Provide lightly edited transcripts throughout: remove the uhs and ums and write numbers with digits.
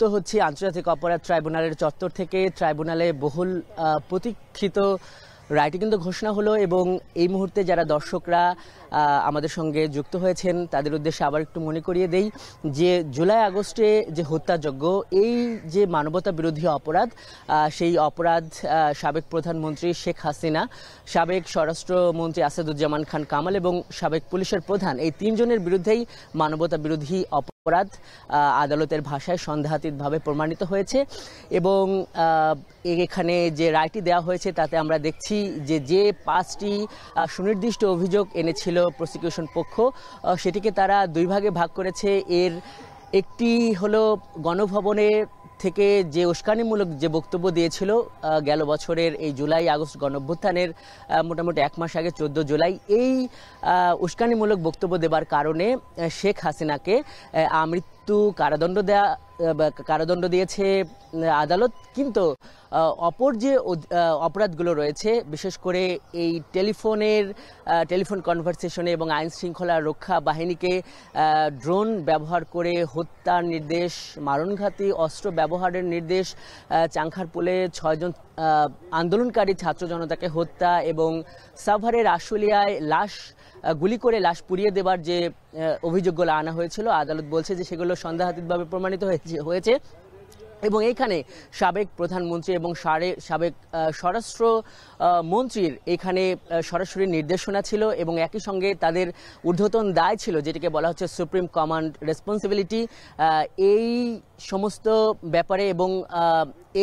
যুক্ত হচ্ছে আন্তর্জাতিক অপরাধ ট্রাইব্যুনালের চত্বর থেকে। ট্রাইব্যুনালে বহুল প্রতীক্ষিত রায়টি কিন্তু ঘোষণা হলো এবং এই মুহূর্তে যারা দর্শকরা আমাদের সঙ্গে যুক্ত হয়েছেন তাদের উদ্দেশ্যে আবার একটু মনে করিয়ে দেই যে জুলাই আগস্টে যে হত্যাযজ্ঞ, এই যে মানবতা বিরোধী অপরাধ, সেই অপরাধ সাবেক প্রধানমন্ত্রী শেখ হাসিনা, সাবেক স্বরাষ্ট্রমন্ত্রী আসাদুজ্জামান খান কামাল এবং সাবেক পুলিশের প্রধান, এই তিনজনের বিরুদ্ধেই মানবতা বিরোধী অপরাধ আদালতের ভাষায় সন্দেহাতীতভাবে প্রমাণিত হয়েছে। এবং এখানে যে রায়টি দেওয়া হয়েছে তাতে আমরা দেখছি যে 5টি সুনির্দিষ্ট অভিযোগ এনেছিল প্রসিকিউশন পক্ষ, সেটিকে তারা দুই ভাগে ভাগ করেছে। এর একটি হলো গণভবনে থেকে যে উস্কানিমূলক যে বক্তব্য দিয়েছিল গেল বছরের এই জুলাই আগস্ট গণঅভ্যুত্থানের মোটামুটি 1 মাস আগে 14 জুলাই, এই উস্কানিমূলক বক্তব্য দেবার কারণে শেখ হাসিনাকে আমৃত্যু কারাদণ্ড দিয়েছে আদালত। কিন্তু অপর যে অপরাধগুলো রয়েছে, বিশেষ করে এই টেলিফোন কনভারসেশনে এবং আইন শৃঙ্খলা রক্ষা বাহিনীকে ড্রোন ব্যবহার করে হত্যার নির্দেশ, মারণঘাতী অস্ত্র ব্যবহারের নির্দেশ, চাংখারপুলে 6 জন আন্দোলনকারী ছাত্র জনতাকে হত্যা এবং সাভারের আশুলিয়ায় গুলি করে লাশ পুড়িয়ে দেবার যে অভিযোগগুলো আনা হয়েছিল, আদালত বলছে যে সেগুলো সন্দেহাতীতভাবে প্রমাণিত হয়েছে। এবং এইখানে সাবেক প্রধানমন্ত্রী এবং সাবেক স্বরাষ্ট্র মন্ত্রীর এখানে সরাসরি নির্দেশনা ছিল এবং একই সঙ্গে তাদের ঊর্ধ্বতন দায় ছিল, যেটিকে বলা হচ্ছে সুপ্রিম কমান্ড রেসপন্সিবিলিটি। এই সমস্ত ব্যাপারে এবং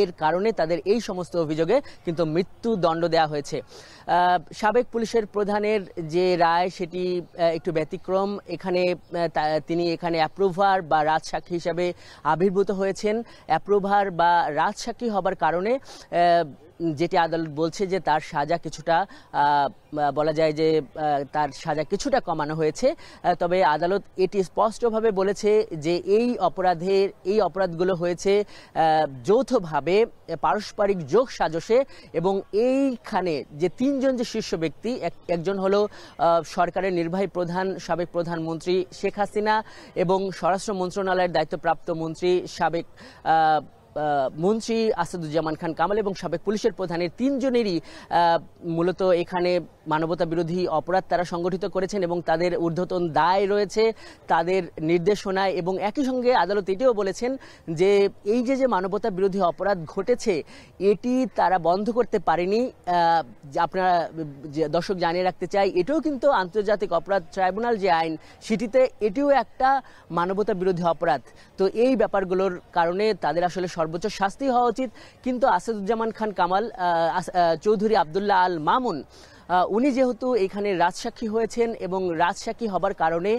এর কারণে তাদের এই সমস্ত অভিযোগে কিন্তু মৃত্যুদণ্ড দেওয়া হয়েছে। সাবেক পুলিশের প্রধানের যে রায় সেটি একটু ব্যতিক্রম। তিনি এখানে অ্যাপ্রুভার বা রাজসাক্ষী হিসাবে আবির্ভূত হয়েছেন। অ্যাপ্রুভার বা রাজসাক্ষী হবার কারণে যেটি আদালত বলছে যে তার সাজা কিছুটা বলা যায় যে তার সাজা কিছুটা কমানো হয়েছে। তবে আদালত এটি স্পষ্টভাবে বলেছে যে এই অপরাধগুলো হয়েছে যৌথভাবে, পারস্পরিক যোগ সাজসে। এবং এইখানে যে 3 জন যে শীর্ষ ব্যক্তি, একজন হলো সরকারের নির্বাহী প্রধান সাবেক প্রধানমন্ত্রী শেখ হাসিনা এবং স্বরাষ্ট্র মন্ত্রণালয়ের দায়িত্বপ্রাপ্ত মন্ত্রী সাবেক মন্ত্রী আসাদুজ্জামান খান কামাল এবং সাবেক পুলিশের প্রধানের 3 জনেরই মূলত এখানে মানবতা বিরোধী অপরাধ তারা সংগঠিত করেছেন এবং তাদের ঊর্ধ্বতন দায় রয়েছে তাদের নির্দেশনায়। এবং একই সঙ্গে আদালত এটিও বলেছেন যে এই যে মানবতা বিরোধী অপরাধ ঘটেছে এটি তারা বন্ধ করতে পারেনি। আপনারা দর্শক জানিয়ে রাখতে চাই, এটিও কিন্তু আন্তর্জাতিক অপরাধ ট্রাইব্যুনাল যে আইন, সেটিতে এটিও একটা মানবতা বিরোধী অপরাধ। তো এই ব্যাপারগুলোর কারণে তাদের আসলে সর্বোচ্চ শাস্তি হওয়া উচিত। কিন্তু আসাদুজ্জামান খান কামাল, চৌধুরী আবদুল্লাহ আল মামুন, উনি যেহেতু এখানে রাজসাক্ষী হয়েছেন এবং রাজসাক্ষী হবার কারণে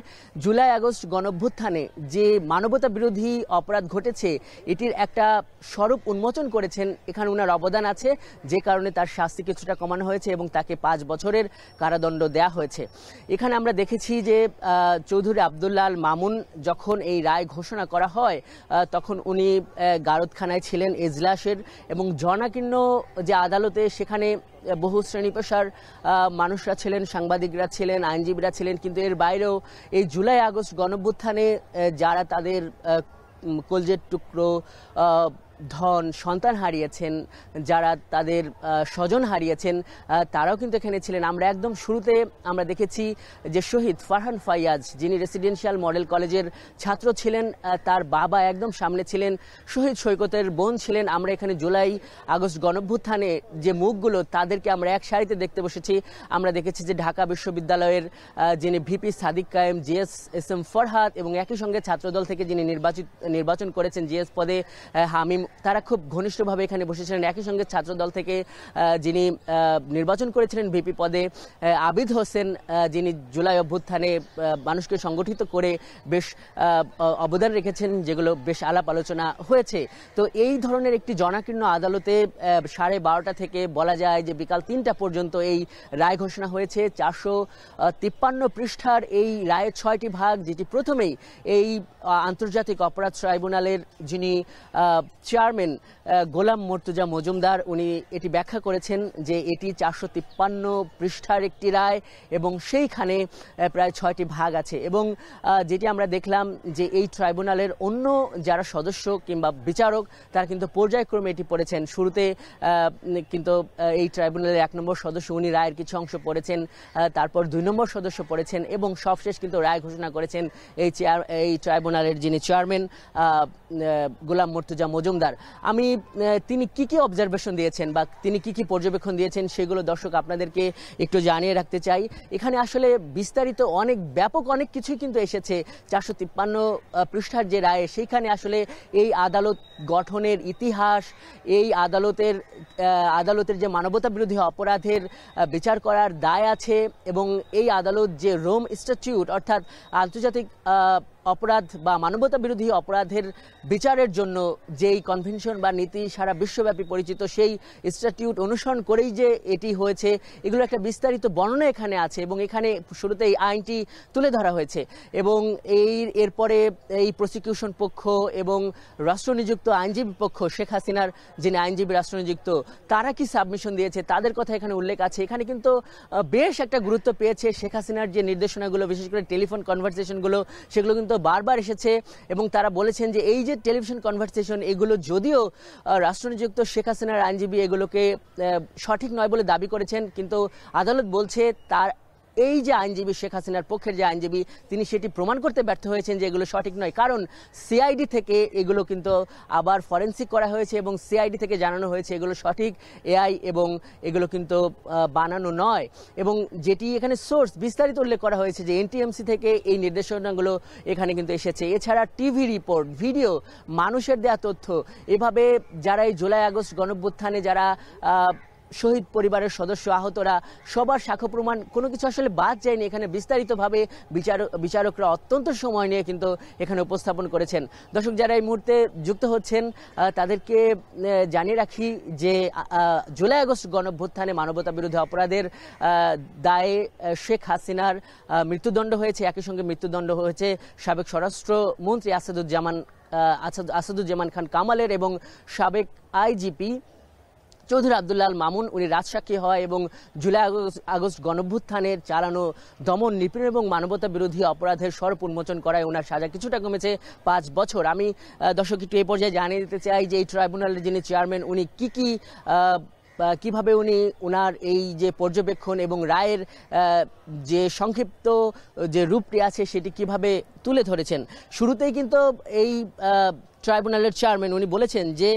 জুলাই আগস্ট গণঅভ্যুত্থানে যে মানবতা বিরোধী অপরাধ ঘটেছে এটির একটা স্বরূপ উন্মোচন করেছেন, এখানে ওনার অবদান আছে, যে কারণে তার শাস্তি কিছুটা কমানো হয়েছে এবং তাকে 5 বছরের কারাদণ্ড দেয়া হয়েছে। এখানে আমরা দেখেছি যে চৌধুরী আবদুল্লাহ আল মামুন যখন এই রায় ঘোষণা করা হয় তখন উনি গারদখানায় ছিলেন এজলাসের, এবং জনাকীর্ণ যে আদালতে সেখানে বহু শ্রেণী পেশার মানুষরা ছিলেন, সাংবাদিকরা ছিলেন, আইনজীবীরা ছিলেন। কিন্তু এর বাইরেও এই জুলাই আগস্ট গণঅভ্যুত্থানে যারা তাদের কলজের টুকরো ধন সন্তান হারিয়েছেন, যারা তাদের স্বজন হারিয়েছেন, তারাও কিন্তু এখানে ছিলেন। আমরা একদম শুরুতে আমরা দেখেছি যে শহীদ ফারহান ফাইয়াজ, যিনি রেসিডেন্সিয়াল মডেল কলেজের ছাত্র ছিলেন, তার বাবা একদম সামনে ছিলেন, শহীদ সৈকতের বোন ছিলেন। আমরা এখানে জুলাই আগস্ট গণঅভ্যুত্থানে যে মুখগুলো তাদেরকে আমরা এক সারিতে দেখতে বসেছি। আমরা দেখেছি যে ঢাকা বিশ্ববিদ্যালয়ের যিনি ভিপি সাদিক কায়েম, জিএস এস এম ফরহাদ এবং একই সঙ্গে ছাত্রদল থেকে যিনি নির্বাচন করেছেন জিএস পদে হামিম, তারা খুব ঘনিষ্ঠভাবে এখানে বসেছিলেন। একই সঙ্গে ছাত্রদল থেকে যিনি নির্বাচন করেছিলেন ভিপি পদে আবিদ হোসেন, যিনি জুলাই অভ্যুত্থানে মানুষকে সংগঠিত করে বেশ অবদান রেখেছেন, যেগুলো বেশ আলাপ আলোচনা হয়েছে। তো এই ধরনের একটি জনাকীর্ণ আদালতে 12:30 থেকে বলা যায় যে বিকাল 3টা পর্যন্ত এই রায় ঘোষণা হয়েছে। 453 পৃষ্ঠার এই রায়ের 6টি ভাগ, যেটি প্রথমেই এই আন্তর্জাতিক অপরাধ ট্রাইব্যুনালের যিনি চেয়ারম্যান গোলাম মর্তুজা মজুমদার উনি এটি ব্যাখ্যা করেছেন যে এটি 453 পৃষ্ঠার একটি রায় এবং সেইখানে প্রায় 6টি ভাগ আছে এবং যেটি আমরা দেখলাম যে এই ট্রাইব্যুনালের অন্য যারা সদস্য কিংবা বিচারক তারা কিন্তু পর্যায়ক্রমে এটি পড়েছেন। শুরুতে কিন্তু এই ট্রাইব্যুনালের 1 নম্বর সদস্য উনি রায়ের কিছু অংশ পড়েছেন, তারপর 2 নম্বর সদস্য পড়েছেন এবং সবশেষ কিন্তু রায় ঘোষণা করেছেন এই ট্রাইব্যুনালের যিনি চেয়ারম্যান গোলাম মর্তুজা মজুমদার। আমি তিনি কি কি অবজারভেশন দিয়েছেন বা তিনি কি কি পর্যবেক্ষণ দিয়েছেন সেগুলো দর্শক আপনাদেরকে একটু জানিয়ে রাখতে চাই। এখানে আসলে বিস্তারিত ব্যাপক অনেক কিছুই কিন্তু এসেছে। 453 পৃষ্ঠার যে রায় সেইখানে আসলে এই আদালত গঠনের ইতিহাস, এই আদালতের যে মানবতা বিরোধী অপরাধের বিচার করার দায় আছে এবং এই আদালত যে রোম স্ট্যাটিউট অর্থাৎ আন্তর্জাতিক অপরাধ বা মানবতা বিরোধী অপরাধের বিচারের জন্য যেই কনভেনশন বা নীতি সারা বিশ্বব্যাপী পরিচিত সেই স্ট্যাটিউট অনুসরণ করেই যে এটি হয়েছে এগুলো একটা বিস্তারিত বর্ণনা এখানে আছে এবং এখানে শুরুতে এই আইনটি তুলে ধরা হয়েছে এবং এরপরে এই প্রসিকিউশন পক্ষ এবং রাষ্ট্রনিযুক্ত আইনজীবী পক্ষ শেখ হাসিনার যিনি আইনজীবী রাষ্ট্রনিযুক্ত তারা কি সাবমিশন দিয়েছে তাদের কথা এখানে উল্লেখ আছে। এখানে কিন্তু বেশ একটা গুরুত্ব পেয়েছে শেখ হাসিনার যে নির্দেশনাগুলো, বিশেষ করে টেলিফোন কনভারসেশনগুলো, সেগুলো কিন্তু বারবার এসেছে এবং তারা বলেছেন যে এই যে টেলিভিশন কনভারসেশন এগুলো যদিও রাষ্ট্রনিযুক্ত শেখ হাসিনার আইনজীবী এগুলোকে সঠিক নয় বলে দাবি করেছেন, কিন্তু আদালত বলছে তার এই যে আইনজীবী শেখ হাসিনার পক্ষের যে আইনজীবী তিনি সেটি প্রমাণ করতে ব্যর্থ হয়েছেন যে এগুলো সঠিক নয়, কারণ সিআইডি থেকে এগুলো কিন্তু আবার ফরেনসিক করা হয়েছে এবং সিআইডি থেকে জানানো হয়েছে এগুলো সঠিক এআই এবং এগুলো কিন্তু বানানো নয় এবং যেটি এখানে সোর্স বিস্তারিত উল্লেখ করা হয়েছে যে এনটিএমসি থেকে এই নির্দেশনাগুলো এখানে কিন্তু এসেছে। এছাড়া টিভি রিপোর্ট, ভিডিও, মানুষের দেয়া তথ্য, এভাবে যারা এই জুলাই আগস্ট গণঅভ্যুত্থানে যারা শহীদ পরিবারের সদস্য আহতরা সবার সাক্ষ্য প্রমাণ কোনো কিছু আসলে বাদ যায়নি। এখানে বিস্তারিতভাবে বিচারকরা অত্যন্ত সময় নিয়ে কিন্তু এখানে উপস্থাপন করেছেন। দর্শক যারা এই মুহূর্তে যুক্ত হচ্ছেন তাদেরকে জানিয়ে রাখি যে জুলাই আগস্ট গণঅভ্যুত্থানে মানবতা বিরোধী অপরাধের দায়ে শেখ হাসিনার মৃত্যুদণ্ড হয়েছে, একই সঙ্গে মৃত্যুদণ্ড হয়েছে সাবেক স্বরাষ্ট্রমন্ত্রী আসাদুজ্জামান খান কামালের এবং সাবেক আইজিপি চৌধুরী আব্দুল্লাহ মামুন। উনি রাজসাক্ষী হয় এবং জুলাই আগস্ট গণঅভ্যুত্থানের চালানো দমন, নিপীড়ন এবং মানবতা বিরোধী অপরাধের স্বরূপ উন্মোচন করায় ওনার সাজা কিছুটা কমেছে 5 বছর। আমি দর্শক একটু এই পর্যায়ে জানিয়ে দিতে চাই যে এই ট্রাইব্যুনালের যিনি চেয়ারম্যান উনি কিভাবে উনি ওনার এই যে পর্যবেক্ষণ এবং রায়ের যে সংক্ষিপ্ত যে রূপটি আছে সেটি কিভাবে তুলে ধরেছেন। শুরুতেই কিন্তু এই ট্রাইব্যুনালের চেয়ারম্যান উনি বলেছেন যে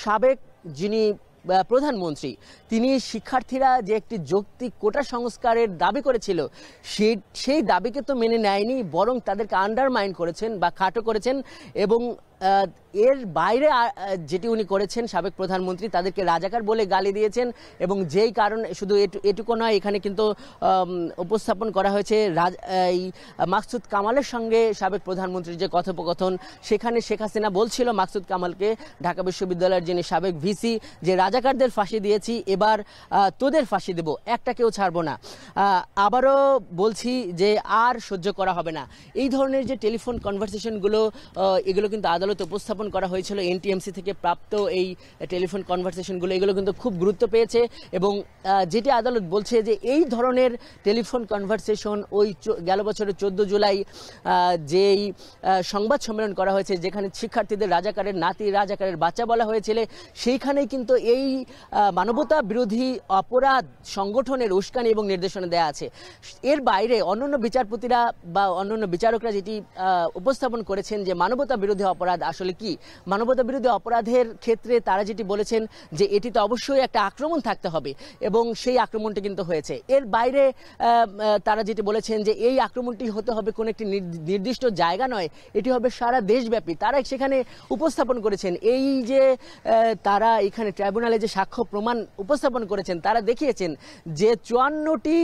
সাবেক যিনি প্রধানমন্ত্রী তিনি শিক্ষার্থীরা যে একটি যৌক্তিক কোটা সংস্কারের দাবি করেছিল সেই দাবিকে তো মেনে নেয়নি, বরং তাদেরকে আন্ডারমাইন করেছেন বা খাটো করেছেন এবং এর বাইরে যেটি উনি করেছেন সাবেক প্রধানমন্ত্রী তাদেরকে রাজাকার বলে গালি দিয়েছেন এবং যেই কারণ শুধু এটুকু নয়, এখানে কিন্তু উপস্থাপন করা হয়েছে এই মাকসুদ কামালের সঙ্গে সাবেক প্রধানমন্ত্রীর যে কথোপকথন, সেখানে শেখ হাসিনা বলছিল মাকসুদ কামালকে, ঢাকা বিশ্ববিদ্যালয়ের যিনি সাবেক ভিসি, যে রাজাকারদের ফাঁসি দিয়েছি এবার তোদের ফাঁসি দেব, একটা কেউ ছাড়বো না, আবারও বলছি যে আর সহ্য করা হবে না। এই ধরনের যে টেলিফোন কনভারসেশনগুলো এগুলো কিন্তু আদালতে উপস্থাপন করা হয়েছিল। এনটিএমসি থেকে প্রাপ্ত এই টেলিফোন কনভারসেশনগুলো এগুলো কিন্তু খুব গুরুত্ব পেয়েছে এবং যেটি আদালত বলছে যে এই ধরনের টেলিফোন কনভারসেশন ওই গেল বছরের 14 জুলাই যেই সংবাদ সম্মেলন করা হয়েছে যেখানে শিক্ষার্থীদের রাজাকারের নাতি, রাজাকারের বাচ্চা বলা হয়েছিল, সেইখানেই কিন্তু এই মানবতা বিরোধী অপরাধ সংগঠনের উস্কানি এবং নির্দেশনা দেয়া আছে। এর বাইরে অন্যান্য বিচারপতিরা বা অন্যান্য বিচারকরা যেটি উপস্থাপন করেছেন যে মানবতা বিরোধী অপরাধ আসলে কি, মানবতা বিরোধী অপরাধের ক্ষেত্রে তারা যেটি বলেছেন যে এটিতে অবশ্যই একটা আক্রমণ থাকতে হবে এবং সেই আক্রমণটি কিন্তু হয়েছে। এর বাইরে তারা যেটি বলেছেন যে এই আক্রমণটি হতে হবে কোনো একটি নির্দিষ্ট জায়গা নয়, এটি হবে সারা দেশব্যাপী। তারা সেখানে উপস্থাপন করেছেন এই যে তারা এখানে ট্রাইব্যুনালে যে সাক্ষ্য প্রমাণ উপস্থাপন করেছেন তারা দেখিয়েছেন যে 54টি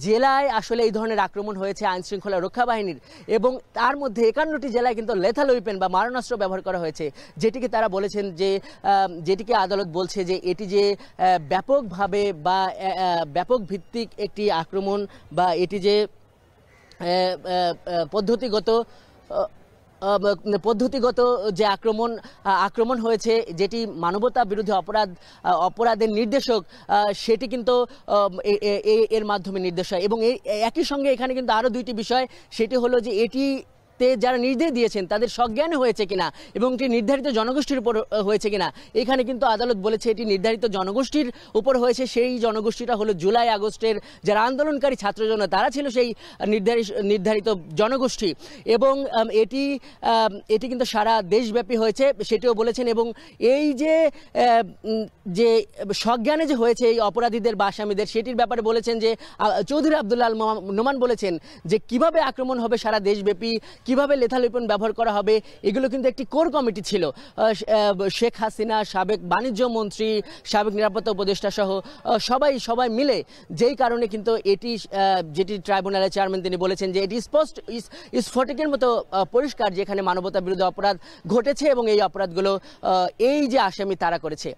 জেলায় আসলে এই ধরনের আক্রমণ হয়েছে আইন শৃঙ্খলা রক্ষা বাহিনীর এবং তার মধ্যে 51টি জেলায় কিন্তু লেথাল উইপেন বা মারণাস্ত্র ব্যবহার করা হয়েছে, যেটিকে তারা বলেছেন যে যেটিকে আদালত বলছে যে এটি যে ব্যাপকভাবে বা ব্যাপক ভিত্তিক একটি আক্রমণ বা এটি যে পদ্ধতিগত পদ্ধতিগত যে আক্রমণ হয়েছে, যেটি মানবতা বিরোধী অপরাধের নির্দেশক, সেটি কিন্তু এর মাধ্যমে নির্দেশ হয়। এবং একই সঙ্গে এখানে কিন্তু আরও দুইটি বিষয়, সেটি হলো যে এটি যারা নির্দেশ দিয়েছেন তাদের সজ্ঞানে হয়েছে কিনা এবং এটি নির্ধারিত জনগোষ্ঠীর উপর হয়েছে কিনা। এখানে কিন্তু আদালত বলেছে এটি নির্ধারিত জনগোষ্ঠীর উপর হয়েছে। সেই জনগোষ্ঠীটা হলো জুলাই আগস্টের যারা আন্দোলনকারী ছাত্রজন, তারা ছিল সেই নির্ধারিত জনগোষ্ঠী। এবং এটি কিন্তু সারা দেশব্যাপী হয়েছে সেটিও বলেছেন। এবং এই যে সজ্ঞানে যে হয়েছে এই অপরাধীদের বা আসামিদের, সেটির ব্যাপারে বলেছেন যে চৌধুরী আব্দুল্লাহ আল নোমান বলেছেন যে কিভাবে আক্রমণ হবে সারা দেশব্যাপী, কিভাবে লেথাল ওয়েপন ব্যবহার করা হবে, এগুলো কিন্তু একটি কোর কমিটি ছিল। শেখ হাসিনা, সাবেক বাণিজ্য মন্ত্রী, সাবেক নিরাপত্তা উপদেষ্টা সহ সবাই মিলে, যেই কারণে কিন্তু যেটি ট্রাইব্যুনালের চেয়ারম্যান তিনি বলেছেন যে এটি স্ফটিকের মতো পরিষ্কার যেখানে মানবতা বিরোধী অপরাধ ঘটেছে এবং এই অপরাধগুলো এই যে আসামি তারা করেছে।